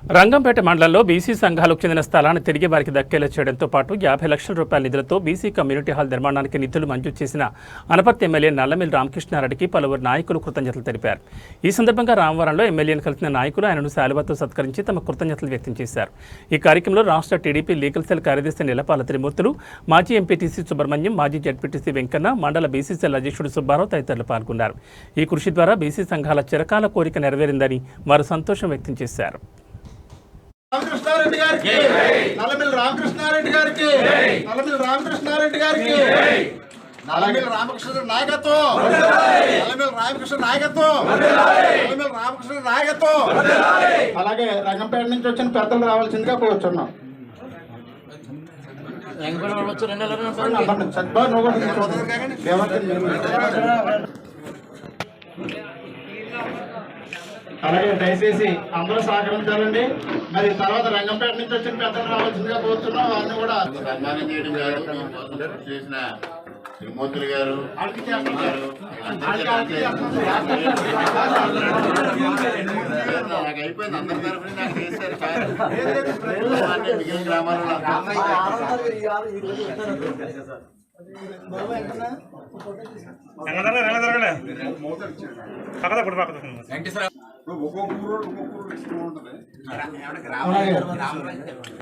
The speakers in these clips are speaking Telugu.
రంగంపేట మండలంలో బీసీ సంఘాలకు చెందిన స్థలాన్ని తిరిగి వారికి దక్కేలా చేయడంతో పాటు 50 లక్షల రూపాయల నిధులతో బీసీ కమ్యూనిటీ హాల్ నిర్మాణానికి నిధులు మంజూరు చేసిన అనపర్తి ఎమ్మెల్యే నల్లమిల్లి రామకృష్ణారెడ్డికి పలువురు నాయకులు కృతజ్ఞతలు తెలిపారు. ఈ సందర్భంగా రామవరంలో ఎమ్మెల్యేను కలిసిన నాయకులు ఆయనను శాలువాతో సత్కరించి తమ కృతజ్ఞతలు వ్యక్తం చేశారు. ఈ కార్యక్రమంలో రాష్ట్ర టీడీపీ లీగల్ సెల్ కార్యదర్శి నిలపాల త్రిమూర్తులు, మాజీ ఎంపీటీసీ సుబ్రహ్మణ్యం, మాజీ జడ్పీటీసీ వెంకన్న, మండల బీసీసీఎల్ అధ్యక్షుడు సుబ్బారావు తదితరులు పాల్గొన్నారు. ఈ కృషి ద్వారా బీసీ సంఘాల చిరకాల కోరిక నెరవేరిందని వారు సంతోషం వ్యక్తం చేశారు. రామకృష్ణారెడ్డి గారికి నల్లమిల్లి రామకృష్ణారెడ్డి గారికి నల్లమిల్లి రామకృష్ణారెడ్డి గారికి నల్లమిల్లి రామకృష్ణ నాయకత్వం నల్లమిల్లి రామకృష్ణ నాయకత్వం నల్లమిల్లి రామకృష్ణ నాయకత్వం. అలాగే రంగంపేట నుంచి వచ్చిన పెద్దలు రావాల్సిందిగా కోరుచున్నాం. అలాగే దయచేసి అందరూ సహకరించాలండి. మరి తర్వాత రంగంపేట నుంచి వచ్చిన పెద్దలు రావాల్సిందిగా కోరుతున్నాం. వారిని కూడా సన్మానం చేయడం చేసిన త్రిమూర్తులు గారు నాకు అయిపోయింది. అందరి తరఫున నాకు చేశారు సార్. మిగిలిన గ్రామాల్లో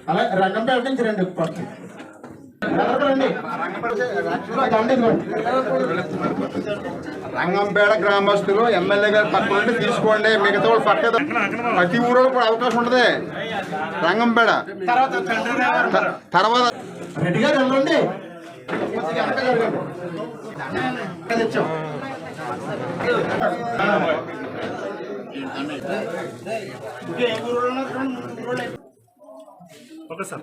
అలాగే రంగంపేట నుంచి రండి. రంగంపేట గ్రామస్తులు ఎమ్మెల్యే గారు పక్క నుండి తీసుకోండి. మిగతా వాళ్ళు పక్క ప్రతి ఊరిలో కూడా అవకాశం ఉంటుంది. రంగంపేట తర్వాత రెడ్డి గారు వెళ్ళండి. Okay sir.